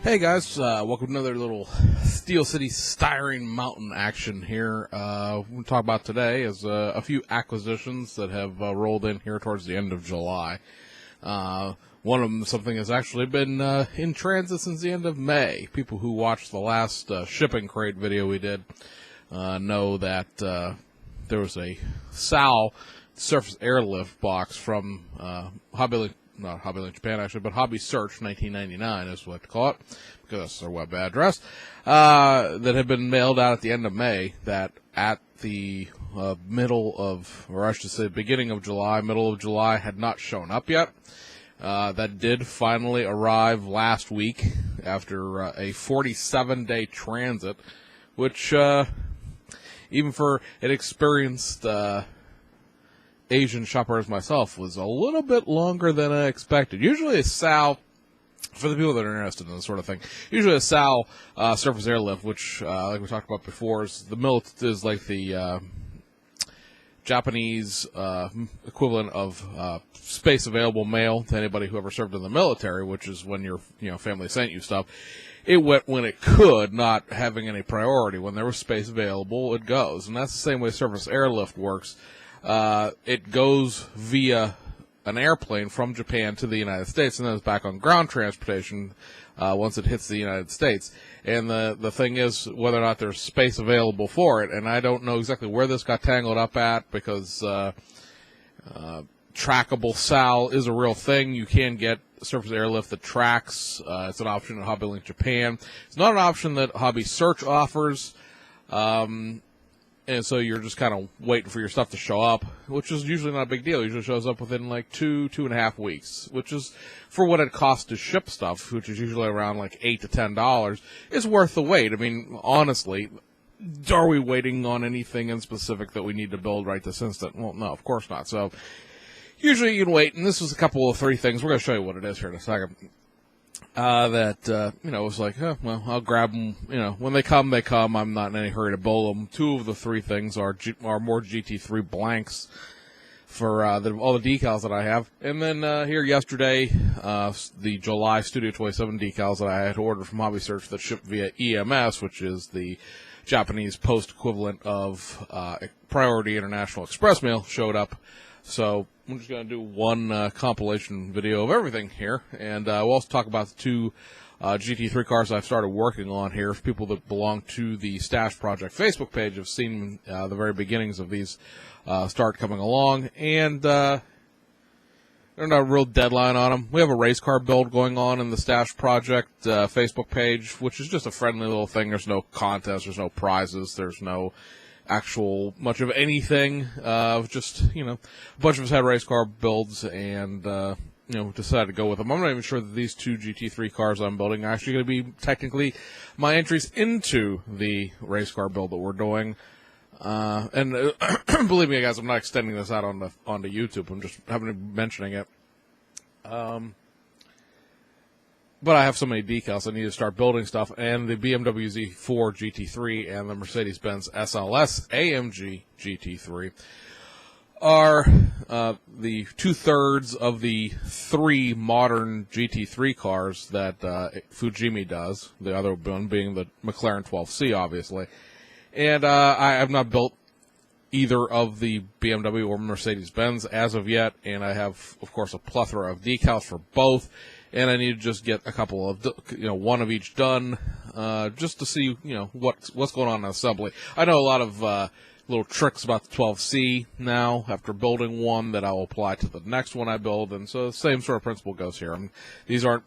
Hey guys, welcome to another little City Styrene Mountain action here. What we'll talk about today is a few acquisitions that have rolled in here towards the end of July. One of them, something that's actually been in transit since the end of May. People who watched the last shipping crate video we did know that there was a SAL surface airlift box from not Hobby Japan actually, but Hobby Search 1999 is what to call it, because that's their web address, that had been mailed out at the end of May, that at the beginning of July, middle of July, had not shown up yet. That did finally arrive last week after a 47-day transit, which, even for an experienced Asian shopper as myself, was a little bit longer than I expected. Usually a SAL, for the people that are interested in this sort of thing, usually a SAL surface airlift, which, like we talked about before, is like the Japanese equivalent of space available mail to anybody who ever served in the military, which is when your family sent you stuff. It went when it could, not having any priority. When there was space available, it goes. And that's the same way surface airlift works. It goes via an airplane from Japan to the United States, and then it's back on ground transportation once it hits the United States. And the thing is whether or not there's space available for it. And I don't know exactly where this got tangled up at, because trackable SAL is a real thing. You can get surface airlift that tracks. It's an option at HobbyLink Japan. It's not an option that Hobby Search offers. And so you're just kind of waiting for your stuff to show up, which is usually not a big deal. It usually shows up within like 2.5 weeks, which is, for what it costs to ship stuff, which is usually around like $8 to $10, is worth the wait. I mean, honestly, are we waiting on anything in specific that we need to build right this instant? Well, no, of course not. So usually you can wait, and this was a couple of 3 things. We're going to show you what it is here in a second. Was like, well, I'll grab them, when they come, they come. I'm not in any hurry to build them. 2 of the 3 things are more GT3 blanks for all the decals that I have. And then here yesterday, the July Studio 27 decals that I had ordered from Hobby Search that shipped via EMS, which is the Japanese post equivalent of Priority International Express Mail, showed up. So I'm just going to do one compilation video of everything here, and we'll also talk about the 2 GT3 cars I've started working on here. For people that belong to the Stash Project Facebook page have seen the very beginnings of these start coming along, and there's not a real deadline on them. We have a race car build going on in the Stash Project Facebook page, which is just a friendly little thing. There's no contest, there's no prizes, there's no actual much of anything. Just a bunch of us had race car builds, and decided to go with them. I'm not even sure that these 2 GT3 cars I'm building are actually going to be technically my entries into the race car build that we're doing. And believe me, guys, I'm not extending this out onto YouTube. I'm just mentioning it. But I have so many decals, I need to start building stuff. And the BMW Z4 GT3 and the Mercedes-Benz SLS AMG GT3 are the 2/3 of the 3 modern GT3 cars that Fujimi does, the other one being the McLaren 12C, obviously. And I have not built either of the BMW or Mercedes-Benz as of yet, and I have, of course, a plethora of decals for both. And I need to just get a couple of, one of each done, just to see, what's going on in assembly. I know a lot of little tricks about the 12C now after building one that I will apply to the next one I build, and so the same sort of principle goes here. These aren't,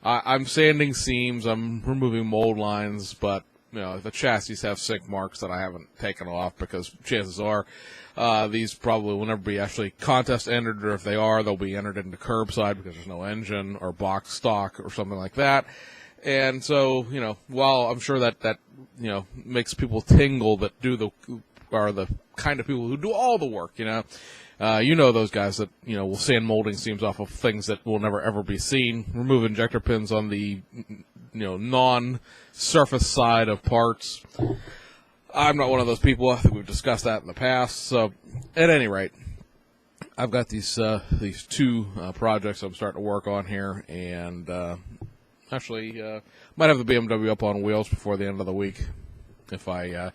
I'm sanding seams, I'm removing mold lines, but the chassis have sink marks that I haven't taken off, because chances are these probably will never be actually contest entered, or if they are, they'll be entered into curbside because there's no engine or box stock or something like that. And so, while I'm sure that makes people tingle that are the kind of people who do all the work, those guys that, will sand molding seams off of things that will never ever be seen, remove injector pins on the, non-surface side of parts. I'm not one of those people. I think we've discussed that in the past. So, at any rate, I've got these 2 projects I'm starting to work on here, and Actually, might have the BMW up on wheels before the end of the week if I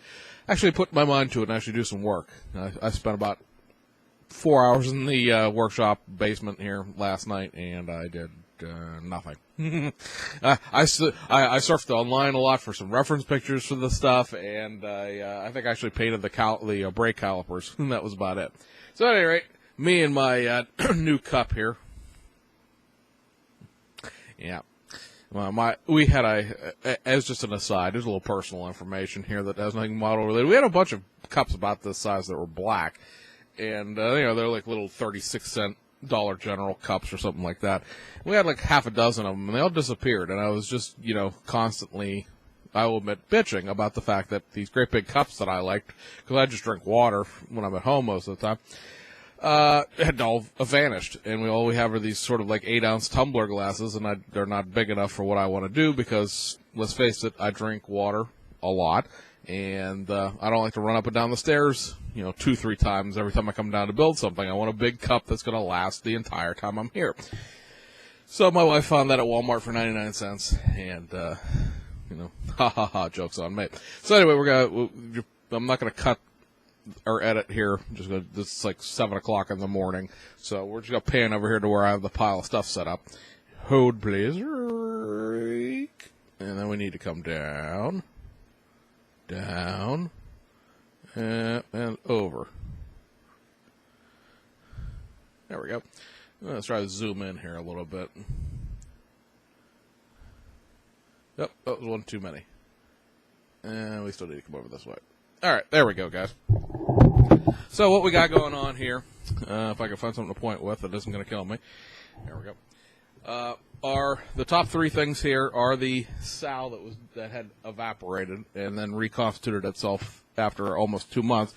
actually put my mind to it and actually do some work. I spent about 4 hours in the workshop basement here last night, and I did nothing. I surfed online a lot for some reference pictures for the stuff, and I think I actually painted the brake calipers, and that was about it. So at any rate, me and my new cup here. Yeah. We had as just an aside, there's a little personal information here that has nothing model related. We had a bunch of cups about this size that were black, and they're like little 36-cent Dollar General cups or something like that. We had like half a dozen of them, and they all disappeared. And I was just constantly, I will admit, bitching about the fact that these great big cups that I liked, because I just drink water when I'm at home most of the time, had all vanished, and all we have are these sort of like 8-ounce tumbler glasses, and they're not big enough for what I want to do because, let's face it, I drink water a lot, and I don't like to run up and down the stairs, 2-3 times every time I come down to build something. I want a big cup that's going to last the entire time I'm here. So my wife found that at Walmart for 99 cents, and ha ha ha, joke's on me. So anyway, I'm not going to cut or edit here. This is like 7 o'clock in the morning, so we're just gonna pan over here to where I have the pile of stuff set up. Hold please, and then we need to come down, and over. There we go. Let's try to zoom in here a little bit. Yep, that was one too many, and we still need to come over this way. All right, there we go, guys. So what we got going on here, if I can find something to point with that isn't going to kill me. There we go. Are the top 3 things here are the sow that had evaporated and then reconstituted itself after almost 2 months.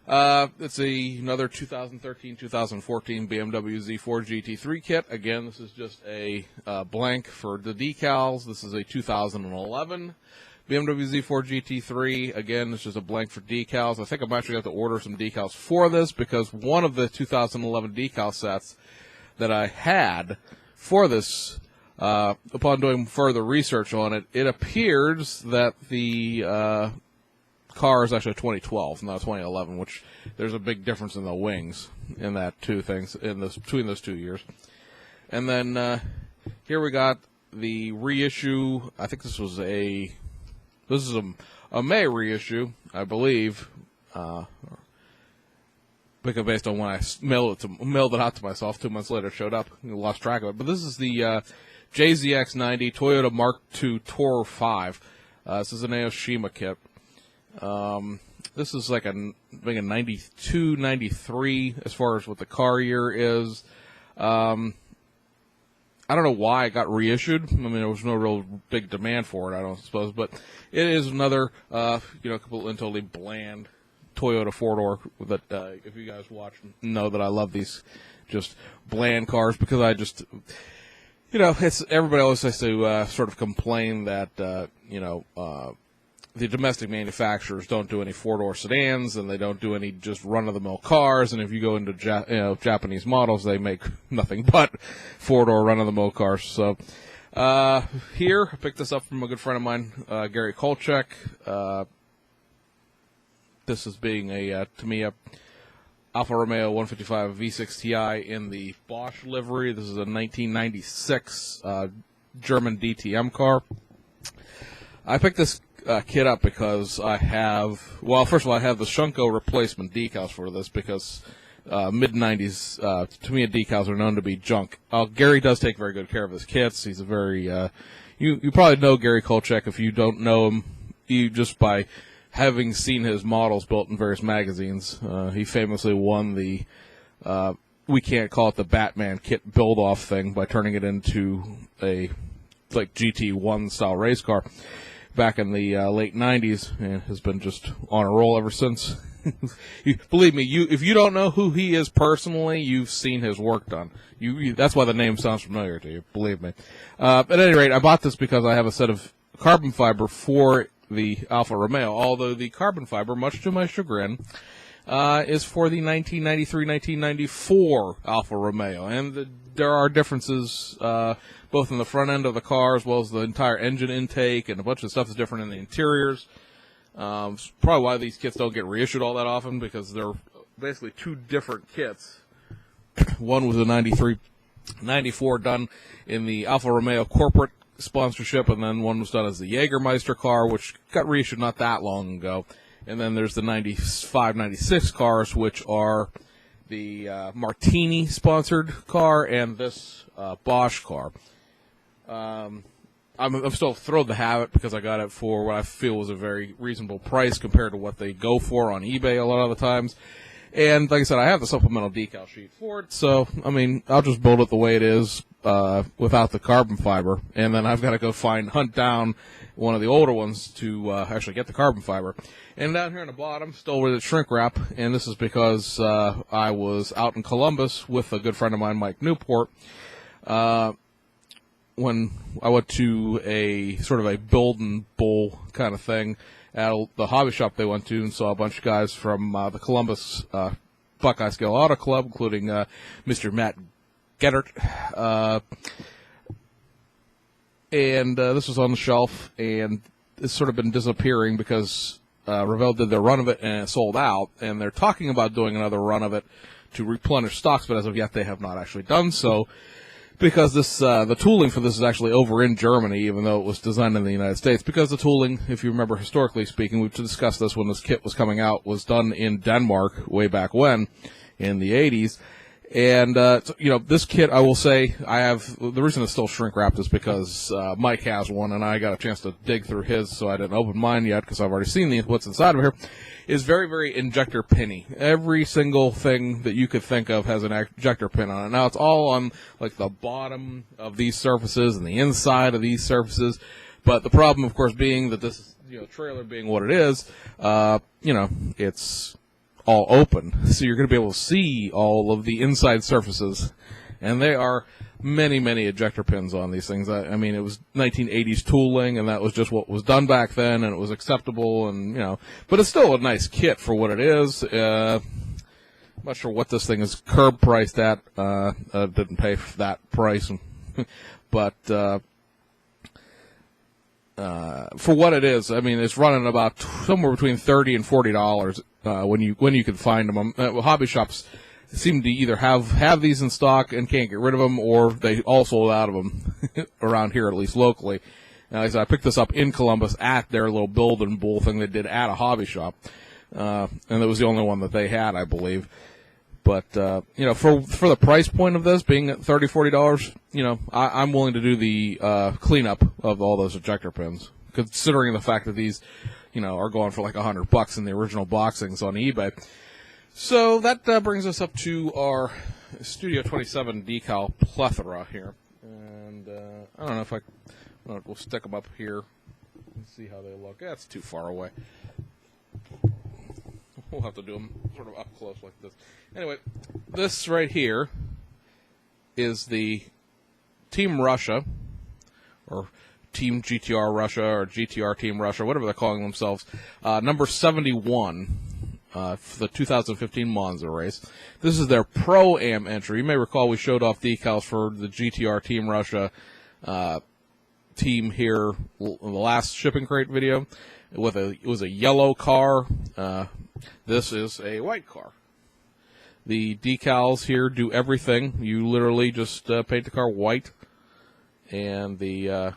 It's another 2013-2014 BMW Z4 GT3 kit. Again, this is just a blank for the decals. This is a 2011 BMW Z4 GT3, again, it's just a blank for decals. I think I'm actually going to have to order some decals for this because one of the 2011 decal sets that I had for this, upon doing further research on it, it appears that the car is actually 2012, not 2011, which there's a big difference in the wings in that between those 2 years. And then here we got the reissue. I think this is a May reissue, I believe, because based on when I mailed it out to myself 2 months later, it showed up. I lost track of it. But this is the JZX90 Toyota Mark II Tourer 5. This is an Aoshima kit. This is like a 92, 93 as far as what the car year is. I don't know why it got reissued. I mean, there was no real big demand for it, I don't suppose. But it is another, completely bland Toyota 4-door that, if you guys watch, know that I love these just bland cars because I just, it's everybody always has to sort of complain that, the domestic manufacturers don't do any 4-door sedans and they don't do any just run-of-the-mill cars. And if you go into Japanese models, they make nothing but 4-door run-of-the-mill cars. So here, I picked this up from a good friend of mine, Gary Kolchak. This is being to me, a Alfa Romeo 155 V6 Ti in the Bosch livery. This is a 1996 German DTM car. I picked this kit up because I have, first of all, I have the Shunko replacement decals for this because mid-90s, to me, decals are known to be junk. Gary does take very good care of his kits. He's a very, you probably know Gary Kolchak. If you don't know him, you just by having seen his models built in various magazines. He famously won the, we can't call it the Batman kit build-off thing by turning it into a, like, GT1 style race car back in the late 90s, and has been just on a roll ever since. Believe me, if you don't know who he is personally, you've seen his work done. That's why the name sounds familiar to you, believe me. At any rate, I bought this because I have a set of carbon fiber for the Alfa Romeo, although the carbon fiber, much to my chagrin, is for the 1993-1994 Alfa Romeo. And there are differences both in the front end of the car as well as the entire engine intake, and a bunch of stuff is different in the interiors. It's probably why these kits don't get reissued all that often, because they're basically two different kits. One was a 93-94 done in the Alfa Romeo corporate sponsorship, and then one was done as the Jägermeister car, which got reissued not that long ago. And then there's the 95-96 cars, which are the Martini-sponsored car and this Bosch car. I'm still thrilled to have it because I got it for what I feel was a very reasonable price compared to what they go for on eBay a lot of the times. And like I said, I have the supplemental decal sheet for it, so, I mean, I'll just build it the way it is without the carbon fiber. And then I've got to go hunt down one of the older ones to actually get the carbon fiber. And down here on the bottom, still with its shrink wrap, and this is because I was out in Columbus with a good friend of mine, Mike Newport, when I went to a sort of a build and bowl kind of thing at the hobby shop they went to, and saw a bunch of guys from the Columbus Buckeye Scale Auto Club, including Mr. Matt Gettert. And this was on the shelf, and it's sort of been disappearing because Revell did their run of it and it sold out, and they're talking about doing another run of it to replenish stocks, but as of yet they have not actually done so, because this the tooling for this is actually over in Germany, even though it was designed in the United States, because the tooling, if you remember historically speaking, we've discussed this when this kit was coming out, was done in Denmark way back when, in the 80s. And, you know, this kit, I will say, the reason it's still shrink wrapped is because Mike has one, and I got a chance to dig through his, so I didn't open mine yet because I've already seen what's inside of here, is very, very injector pinny. Every single thing that you could think of has an injector pin on it. Now, it's all on, like, the bottom of these surfaces and the inside of these surfaces, but the problem, of course, being that this, you know, trailer being what it is, you know, it's all open, so you're going to be able to see all of the inside surfaces, and there are many, many ejector pins on these things. I mean, it was 1980s tooling, and that was just what was done back then, and it was acceptable, and, you know, but it's still a nice kit for what it is. I'm not sure what this thing is curb priced at. Didn't pay for that price, but for what it is, I mean, it's running about somewhere between $30 and $40 when you can find them. Hobby shops seem to either have these in stock and can't get rid of them, or they all sold out of them around here, at least locally. Like I said, I picked this up in Columbus at their little build and bowl thing they did at a hobby shop, and it was the only one that they had, I believe. But you know, for the price point of this being at $30, $40, you know, I'm willing to do the cleanup of all those ejector pins, considering the fact that these, you know, are going for like $100 in the original boxings on eBay. So that brings us up to our Studio 27 decal plethora here, and I don't know if we'll stick them up here and see how they look. That's too far away. We'll have to do them sort of up close like this. Anyway, this right here is the Team Russia, or Team GTR Russia, or GTR Team Russia, whatever they're calling themselves, number 71 for the 2015 Monza race. This is their Pro-Am entry. You may recall we showed off decals for the GTR Team Russia team here in the last shipping crate video. It was a yellow car. This is a white car. The decals here do everything. You literally just paint the car white, and the I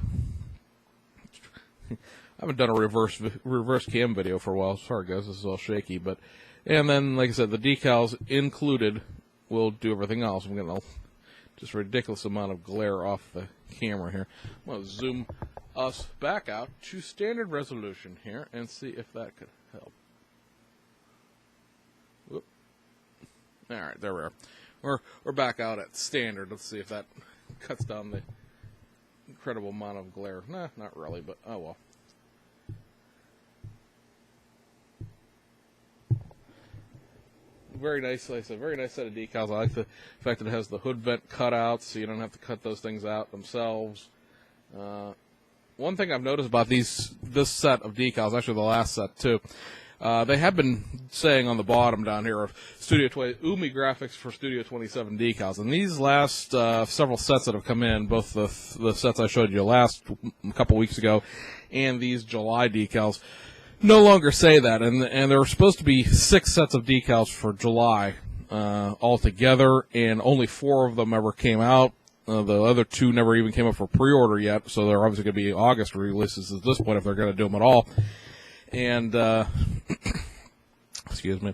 haven't done a reverse cam video for a while. Sorry guys, this is all shaky. And then, like I said, the decals included will do everything else. I'm getting just a ridiculous amount of glare off the camera here. I'm going to zoom us back out to standard resolution here and see if that could help. Whoop. All right, there we are. We're back out at standard. Let's see if that cuts down the incredible amount of glare. Nah, not really, but oh well. Very nice, like I said, very nice set of decals. I like the fact that it has the hood vent cutouts, so you don't have to cut those things out themselves. One thing I've noticed about this set of decals, actually the last set too, They have been saying on the bottom down here of Umi graphics for Studio 27 decals, and these last several sets that have come in, both the sets I showed you a couple weeks ago, and these July decals, no longer say that, and there were supposed to be 6 sets of decals for July altogether, and only 4 of them ever came out. The other 2 never even came up for pre-order yet, so they're obviously going to be August releases at this point if they're going to do them at all. And excuse me,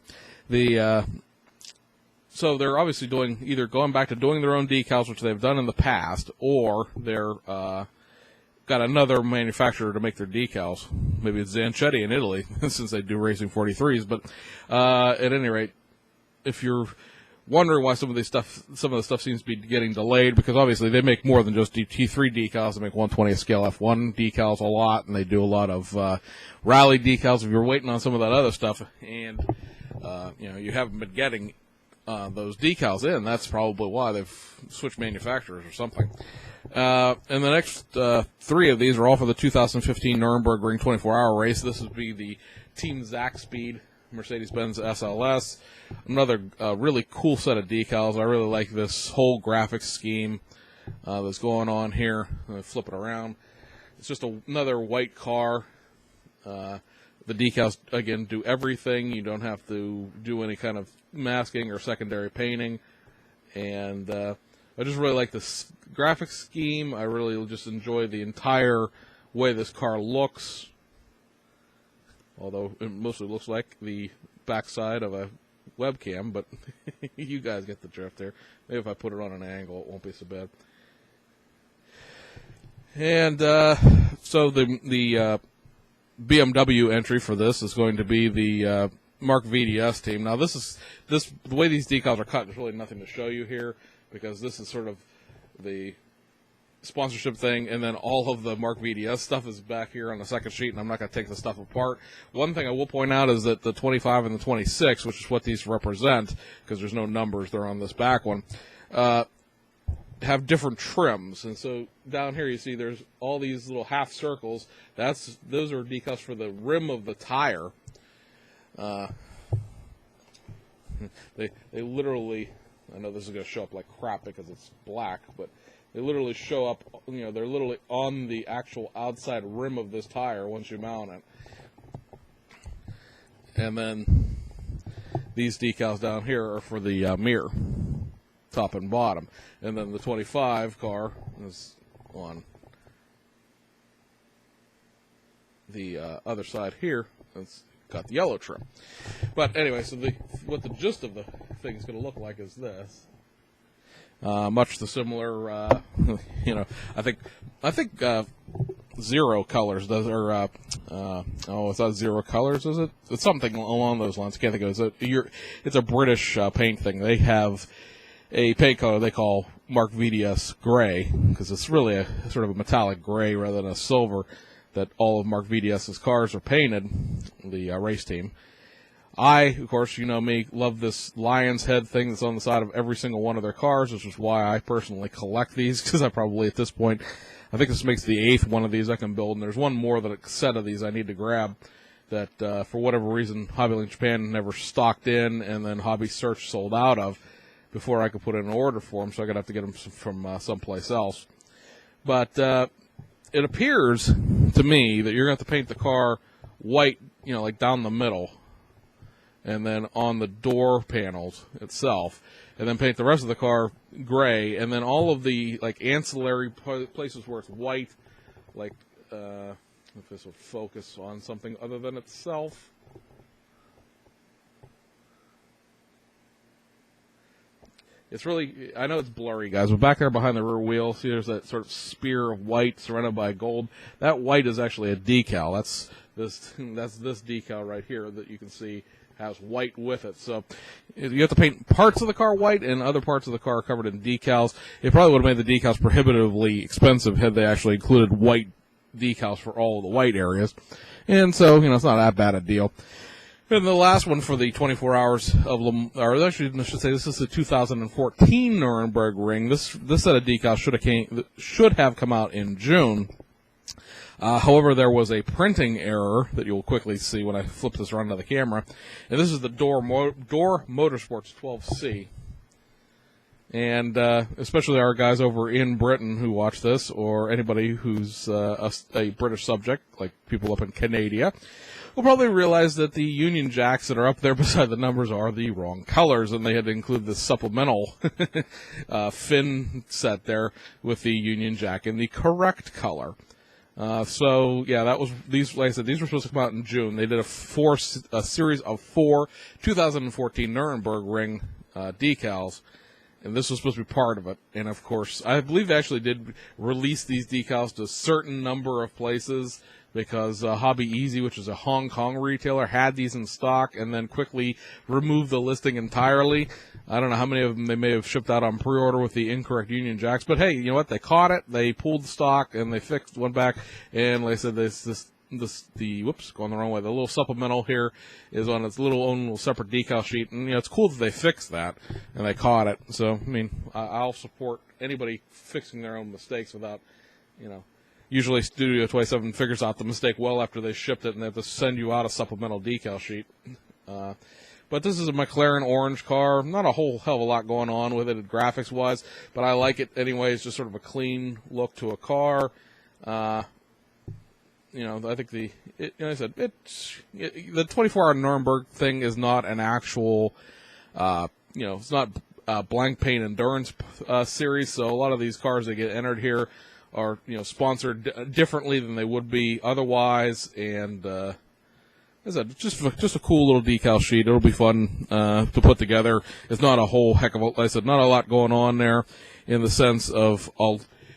so they're obviously either going back to doing their own decals, which they've done in the past, or they're got another manufacturer to make their decals. Maybe it's Zanchetti in Italy, since they do Racing 43s. But at any rate, if you're wondering why some of the stuff seems to be getting delayed, because obviously they make more than just T3 decals. They make 1/20th scale F1 decals a lot, and they do a lot of rally decals. If you're waiting on some of that other stuff, and you haven't been getting those decals in, that's probably why they've switched manufacturers or something. And the next 3 of these are all for the 2015 Nürburgring 24-hour race. This would be the Team Zach Speed Mercedes-Benz SLS. Another really cool set of decals. I really like this whole graphics scheme that's going on here. Flip it around. It's just another white car. The decals, again, do everything. You don't have to do any kind of masking or secondary painting. And I just really like this graphics scheme. I really just enjoy the entire way this car looks. Although it mostly looks like the backside of a webcam, but you guys get the drift there. Maybe if I put it on an angle, it won't be so bad. And so the BMW entry for this is going to be the Mark VDS team. Now the way these decals are cut, there's really nothing to show you here, because this is sort of the sponsorship thing, and then all of the Mark VDS stuff is back here on the second sheet, and I'm not going to take the stuff apart. One thing I will point out is that the 25 and the 26, which is what these represent, because there's no numbers, they're on this back one, have different trims. And so down here you see there's all these little half circles. Those are decals for the rim of the tire. They literally, I know this is going to show up like crap because it's black, but they literally show up, they're literally on the actual outside rim of this tire once you mount it. And then these decals down here are for the mirror, top and bottom. And then the 25 car is on the other side here. It's got the yellow trim. But anyway, so what the gist of the thing is going to look like is this. Much the similar, I think Zero Colors does, or it's not Zero Colors, is it? It's something along those lines. I can't think of it. It's a British paint thing. They have a paint color they call Mark VDS Gray, because it's really a sort of a metallic gray rather than a silver that all of Mark VDS's cars are painted, the race team. I, of course, you know me, love this lion's head thing that's on the side of every single one of their cars, which is why I personally collect these, because I probably, at this point, I think this makes the 8th one of these I can build, and there's one more set of these I need to grab that, for whatever reason, Hobbylink Japan never stocked in, and then Hobby Search sold out of before I could put in an order for them, so I'm going to have to get them from someplace else. But it appears to me that you're going to have to paint the car white, like down the middle, and then on the door panels itself, and then paint the rest of the car gray, and then all of the ancillary places where it's white, if this would focus on something other than itself. It's really, I know it's blurry, guys, but back there behind the rear wheel, see there's that sort of spear of white surrounded by gold. That white is actually a decal. That's this decal right here that you can see has white with it. So you have to paint parts of the car white, and other parts of the car are covered in decals. It probably would have made the decals prohibitively expensive had they actually included white decals for all of the white areas. And so, it's not that bad a deal. And the last one for the 24 hours of or actually, I should say, this is the 2014 Nürburgring. This set of decals should have come out in June. However, there was a printing error that you'll quickly see when I flip this around to the camera. And this is the Door Motorsports 12C. And especially our guys over in Britain who watch this, or anybody who's a British subject, like people up in Canada, will probably realize that the Union Jacks that are up there beside the numbers are the wrong colors, and they had to include this supplemental fin set there with the Union Jack in the correct color. So yeah, that was these. Like I said, these were supposed to come out in June. They did a series of 4 2014 Nuremberg decals. And this was supposed to be part of it. And, of course, I believe they actually did release these decals to a certain number of places because Hobby Easy, which is a Hong Kong retailer, had these in stock and then quickly removed the listing entirely. I don't know how many of them they may have shipped out on pre-order with the incorrect Union Jacks. But, hey, you know what? They caught it. They pulled the stock, and they went back. And, like I said, going the wrong way. The little supplemental here is on its own little separate decal sheet, and it's cool that they fixed that and they caught it. So I mean, I'll support anybody fixing their own mistakes without, Usually Studio 27 figures out the mistake well after they shipped it, and they have to send you out a supplemental decal sheet. But this is a McLaren orange car. Not a whole hell of a lot going on with it graphics-wise, but I like it anyway. It's just sort of a clean look to a car. I think the 24-hour Nuremberg thing is not an actual, it's not a blank paint endurance series. So a lot of these cars that get entered here are, sponsored differently than they would be otherwise. And as I said, just a cool little decal sheet. It'll be fun to put together. It's not a whole heck of a, like I said, not a lot going on there in the sense of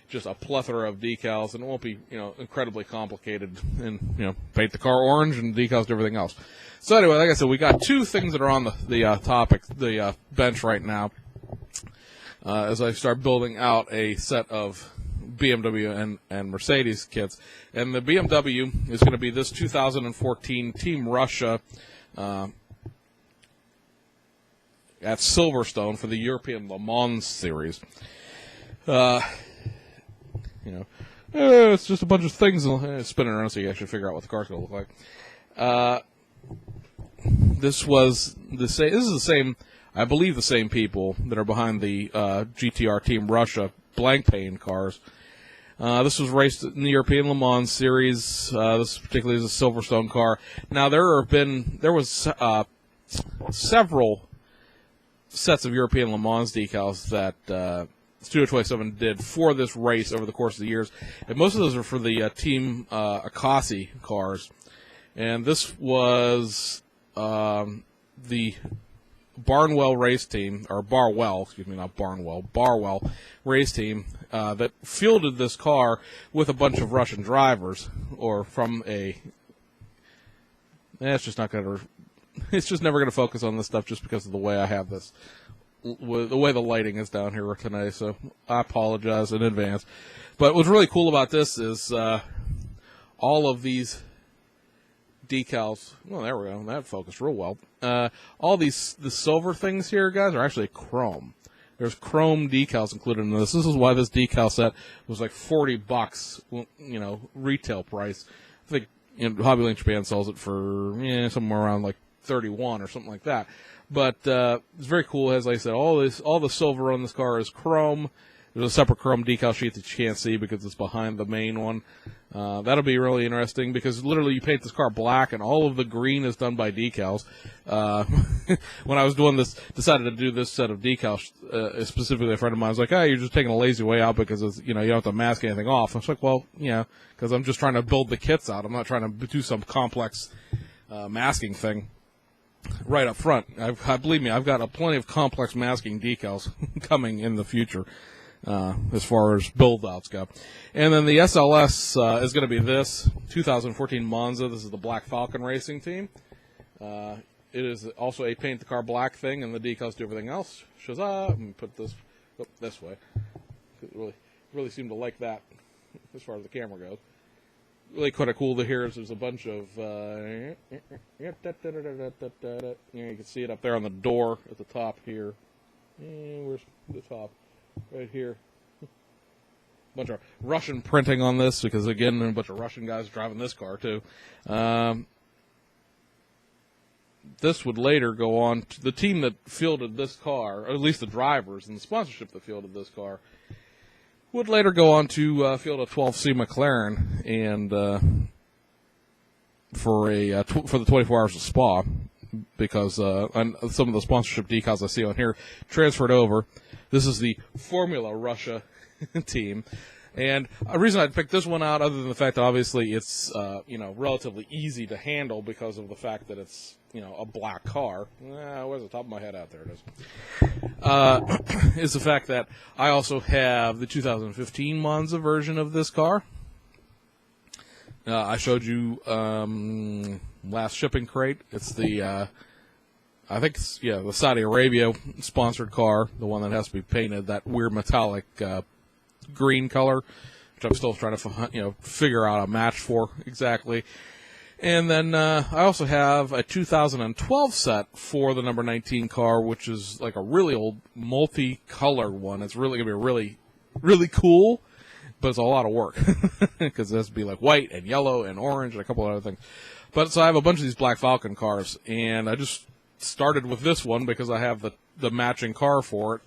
just a plethora of decals, and it won't be, incredibly complicated, and, paint the car orange and decals to everything else. So anyway, like I said, we got 2 things that are on the bench right now, as I start building out a set of BMW and Mercedes kits. And the BMW is going to be this 2014 Team Russia, at Silverstone for the European Le Mans series. It's just a bunch of things spinning around so you actually figure out what the car's going to look like. This is the same, I believe the same people that are behind the GTR Team Russia blank paint cars. This was raced in the European Le Mans series. This particularly is a Silverstone car. Now, there was several sets of European Le Mans decals that Studio 27 did for this race over the course of the years, and most of those are for the Team Akasi cars. And this was the Barnwell race team, or Barwell race team that fielded this car with a bunch of Russian drivers, or from it's just never going to focus on this stuff just because of the way I have this. The way the lighting is down here tonight, so I apologize in advance. But what's really cool about this is all of these decals. Well, there we go. That focused real well. All the silver things here, guys, are actually chrome. There's chrome decals included in this. This is why this decal set was like $40, retail price. I think Hobby Link Japan sells it for somewhere around like 31 or something like that. But it's very cool. As I said, all the silver on this car is chrome. There's a separate chrome decal sheet that you can't see because it's behind the main one. That'll be really interesting because literally you paint this car black and all of the green is done by decals. When I was doing this, decided to do this set of decals, specifically a friend of mine was like, "Oh, you're just taking a lazy way out because it's, you don't have to mask anything off." I was like, "Well, because I'm just trying to build the kits out. I'm not trying to do some complex masking thing." Right up front. Believe me, I've got plenty of complex masking decals coming in the future as far as build-outs go. And then the SLS is going to be this 2014 Monza. This is the Black Falcon Racing team. It is also a paint the car black thing, and the decals do everything else. Shazah! Let me put this this way. Really seem to like that as far as the camera goes. Really kind of cool to hear is there's a bunch of you can see it up there on the door at the top here. Where's the top? Right here. bunch of Russian printing on this because, again, a bunch of Russian guys driving this car, too. This would later go on to the team that fielded this car, or at least the drivers and the sponsorship that fielded this car, would later go on to field a 12C McLaren and for the 24 Hours of Spa, because some of the sponsorship decals I see on here transferred over. This is the Formula Russia team. And a reason I'd pick this one out, other than the fact that obviously it's relatively easy to handle because of the fact that it's a black car. Where's the top of my head? Out there it is. Is the fact that I also have the 2015 Monza version of this car. I showed you last shipping crate. It's the I think it's, the Saudi Arabia sponsored car, the one that has to be painted that weird metallic green color, which I'm still trying to figure out a match for exactly. And then I also have a 2012 set for the number 19 car, which is like a really old multicolored one. It's really going to be really, really cool, but it's a lot of work because it has to be like white and yellow and orange and a couple of other things. But so I have a bunch of these Black Falcon cars, and I just started with this one because I have the matching car for it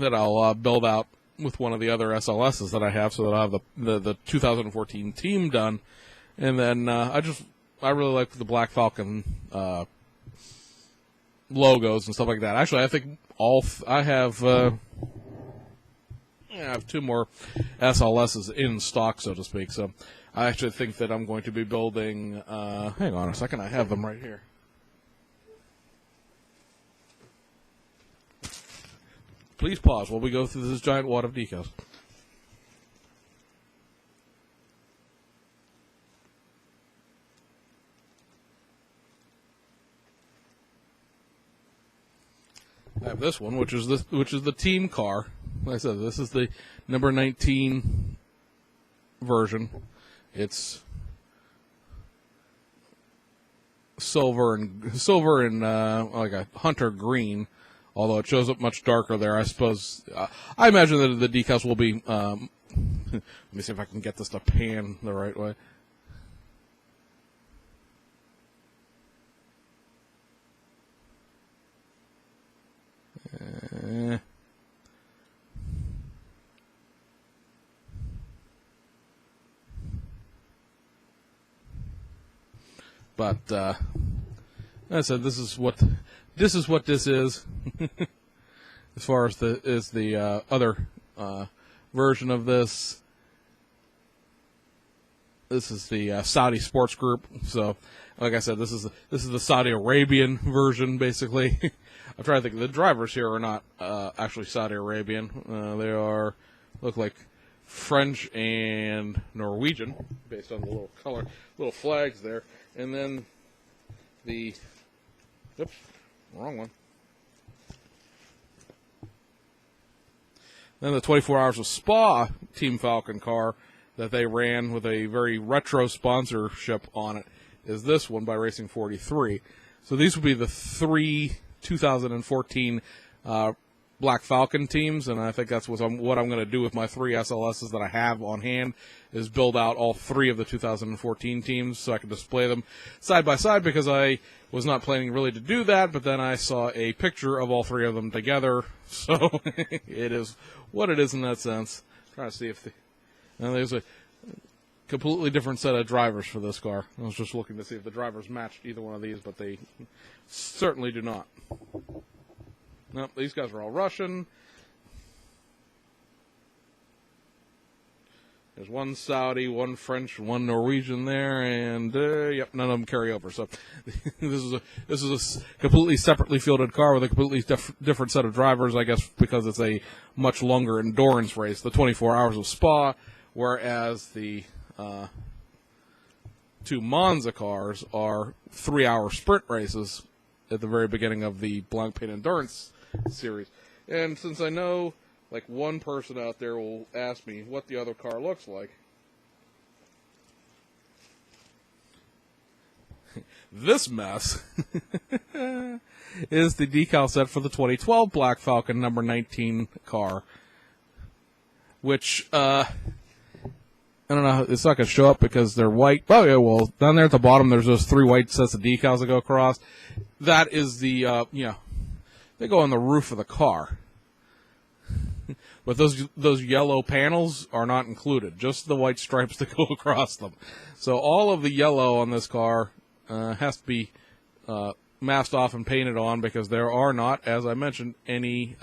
that I'll build out with one of the other SLSs that I have, so that I'll have the 2014 team done. And then I really like the Black Falcon logos and stuff like that. Actually, I think I have two more SLSs in stock, so to speak. So I actually think that I'm going to be building. Hang on a second, I have them right here. Please pause while we go through this giant wad of decals. I have this one, which is the team car. Like I said, this is the number 19 version. It's silver and like a hunter green. Although it shows up much darker there, I suppose. I imagine that the decals will be. Let me see if I can get this to pan the right way. But like I said, this is what this is. As far as the other version of this. This is the Saudi Sports Group. So, like I said, this is the Saudi Arabian version, basically. I'm trying to think. The drivers here are not actually Saudi Arabian. They look like French and Norwegian, based on the little flags there. And then oops, wrong one. Then the 24 Hours of Spa Team Falcon car that they ran with a very retro sponsorship on it is this one by Racing 43. So these would be the 3 2014 Black Falcon teams, and I think that's what I'm going to do with my 3 SLSs that I have on hand, is build out all 3 of the 2014 teams so I can display them side by side, because I was not planning really to do that, but then I saw a picture of all 3 of them together, so it is what it is in that sense. I'm trying to see if there's a completely different set of drivers for this car. I was just looking to see if the drivers matched either one of these, but they certainly do not. Nope, these guys are all Russian. There's one Saudi, one French, one Norwegian there, and yep, none of them carry over. So this is a completely separately fielded car with a completely different set of drivers, I guess, because it's a much longer endurance race, the 24 Hours of Spa, whereas the 2 Monza cars are 3-hour sprint races at the very beginning of the Blanc Paint Endurance series. And since I know like one person out there will ask me what the other car looks like, this mess is the decal set for the 2012 Black Falcon number 19 car. which I don't know. It's not going to show up because they're white. Oh, yeah, well, down there at the bottom, there's those 3 white sets of decals that go across. That is the, they go on the roof of the car. But those yellow panels are not included, just the white stripes that go across them. So all of the yellow on this car has to be masked off and painted on because there are not, as I mentioned, any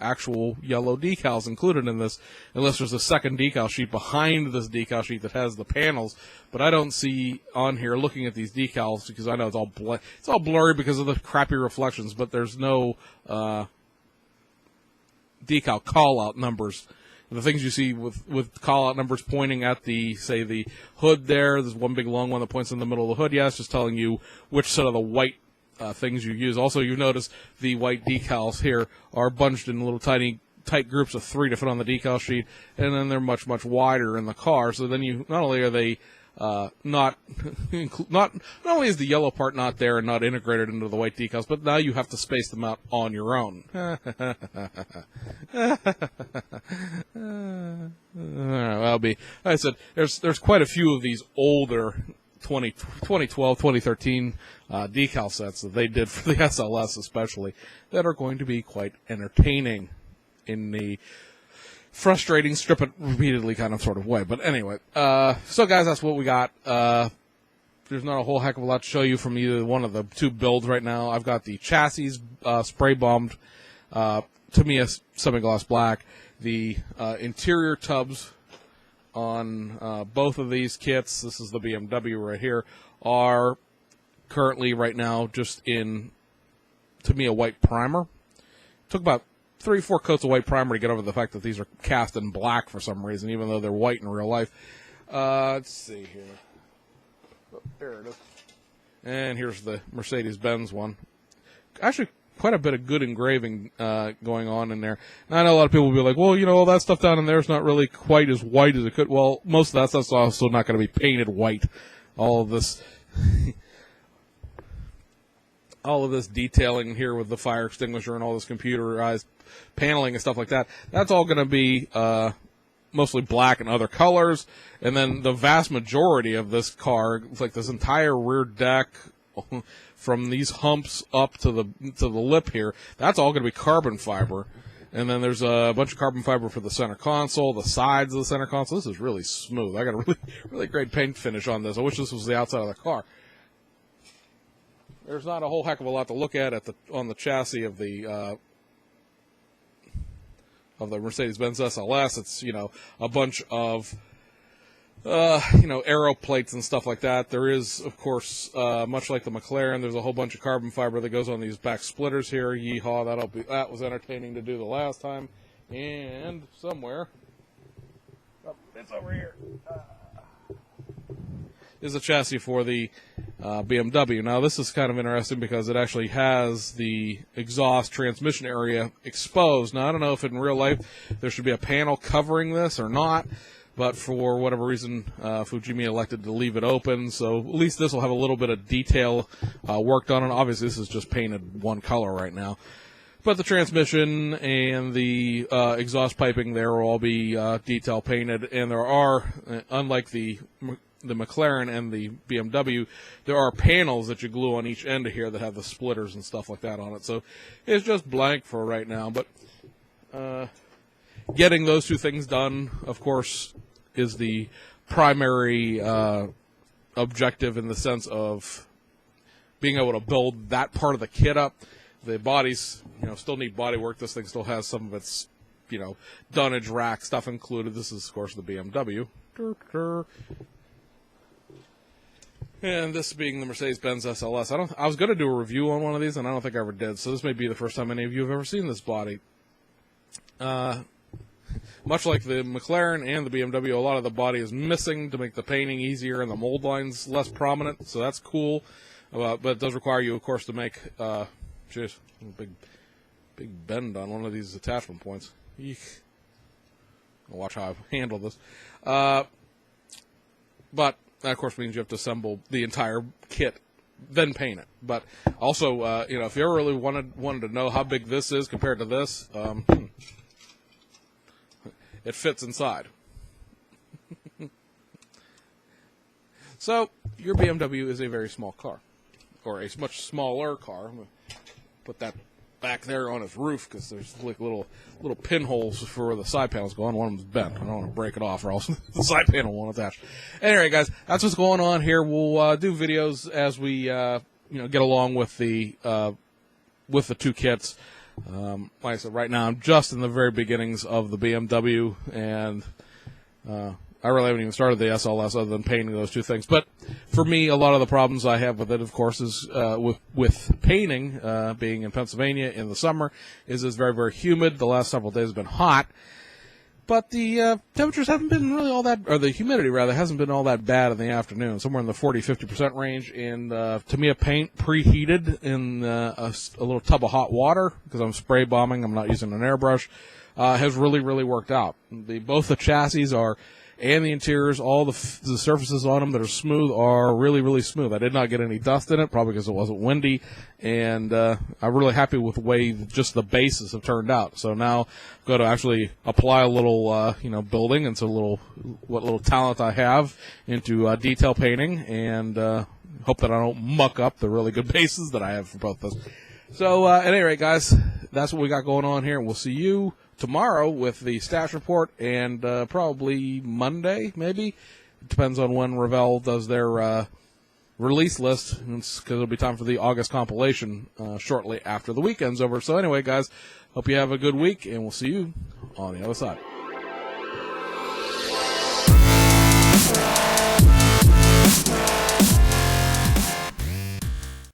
actual yellow decals included in this, unless there's a second decal sheet behind this decal sheet that has the panels. But I don't see on here, looking at these decals, because I know it's all blurry because of the crappy reflections, but there's no decal call-out numbers. The things you see with call-out numbers pointing at the hood there, there's one big long one that points in the middle of the hood. Yeah, it's just telling you which set of the white things you use. Also, you notice the white decals here are bunched in little tiny tight groups of 3 to fit on the decal sheet, and then they're much, much wider in the car. So then you not only are they not only is the yellow part not there and not integrated into the white decals, but now you have to space them out on your own. Well, like I said, there's quite a few of these older 2012, 2013 decal sets that they did for the SLS especially that are going to be quite entertaining in the frustrating, strip it repeatedly kind of sort of way. But anyway, so guys, that's what we got. There's not a whole heck of a lot to show you from either one of the 2 builds right now. I've got the chassis spray bombed Tamiya semi-gloss black. The interior tubs on both of these kits, this is the BMW right here, are currently right now just in Tamiya white primer. Took about 3-4 coats of white primer to get over the fact that these are cast in black for some reason, even though they're white in real life. Let's see here. Oh, there it is. And here's the Mercedes-Benz one. Actually, quite a bit of good engraving going on in there. And I know a lot of people will be like, well, all that stuff down in there is not really quite as white as it could. Well, most of that stuff's also not going to be painted white. All of this detailing here with the fire extinguisher and all this computerized paneling and stuff like that, that's all going to be mostly black and other colors. And then the vast majority of this car, like this entire rear deck, from these humps up to the lip here, that's all going to be carbon fiber. And then there's a bunch of carbon fiber for the center console, the sides of the center console. This is really smooth. I got a really, really great paint finish on this. I wish this was the outside of the car. There's not a whole heck of a lot to look at on the chassis of the Mercedes-Benz SLS. It's, a bunch of aero plates and stuff like that. There is, of course, much like the McLaren, there's a whole bunch of carbon fiber that goes on these back splitters here. Yeehaw, that was entertaining to do the last time. And somewhere, it's over here, is a chassis for the BMW. Now, this is kind of interesting because it actually has the exhaust transmission area exposed. Now, I don't know if in real life there should be a panel covering this or not, but for whatever reason, Fujimi elected to leave it open. So at least this will have a little bit of detail work done on it. Obviously, this is just painted one color right now. But the transmission and the exhaust piping there will all be detail painted. And there are, unlike the McLaren and the BMW, there are panels that you glue on each end of here that have the splitters and stuff like that on it. So it's just blank for right now. But getting those 2 things done, of course, is the primary objective in the sense of being able to build that part of the kit up. The bodies, still need body work. This thing still has some of its, dunnage rack stuff included. This is, of course, the BMW. And this being the Mercedes-Benz SLS. I was going to do a review on one of these, and I don't think I ever did. So this may be the first time any of you have ever seen this body. Much like the McLaren and the BMW, a lot of the body is missing to make the painting easier and the mold lines less prominent. So that's cool. But it does require you, of course, to make a big bend on one of these attachment points. Eek. I'll watch how I handle this. But that, of course, means you have to assemble the entire kit, then paint it. But also, if you ever really wanted to know how big this is compared to this, it fits inside. So your BMW is a very small car, or a much smaller car. I'm going to put that back there on its roof because there's like little pinholes for where the side panels go on. One of them's bent. I don't want to break it off, or else the side panel won't attach. Anyway, guys, that's what's going on here. We'll do videos as we get along with the two kits. Like I said, right now I'm just in the very beginnings of the BMW, and I really haven't even started the SLS other than painting those two things. But for me, a lot of the problems I have with it, of course, is with painting, being in Pennsylvania in the summer, is it's very, very humid. The last several days have been hot. But the temperatures haven't been really all that, or the humidity, rather, hasn't been all that bad in the afternoon, somewhere in the 40-50% range. And to me, a paint preheated in a little tub of hot water, because I'm spray bombing, I'm not using an airbrush, has really, really worked out. Both the chassis and the interiors, all the surfaces on them that are smooth are really, really smooth. I did not get any dust in it, probably because it wasn't windy, and I'm really happy with the way just the bases have turned out. So now I'm going to actually apply a little, building and what little talent I have into detail painting, and hope that I don't muck up the really good bases that I have for both those. So at any rate, guys, that's what we got going on here. We'll see you tomorrow with the stash report, and probably Monday, maybe. It depends on when Revell does their release list, because it'll be time for the August compilation shortly after the weekend's over. So anyway, guys, hope you have a good week, and we'll see you on the other side.